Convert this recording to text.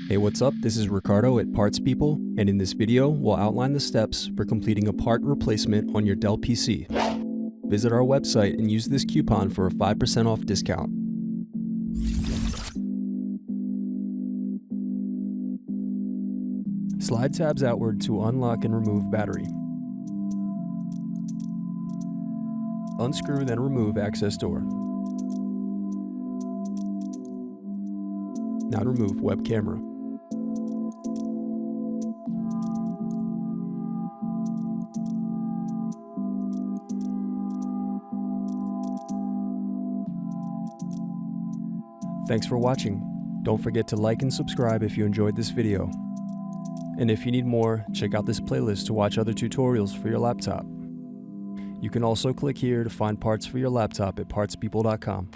Hey, what's up? This is Ricardo at Parts People, and in this video, we'll outline the steps for completing a part replacement on your Dell PC. Visit our website and use this coupon for a 5% off discount. Slide tabs outward to unlock and remove battery. Unscrew, then remove access door. Now to remove web camera. Thanks for watching. Don't forget to like and subscribe if you enjoyed this video. And if you need more, check out this playlist to watch other tutorials for your laptop. You can also click here to find parts for your laptop at partspeople.com.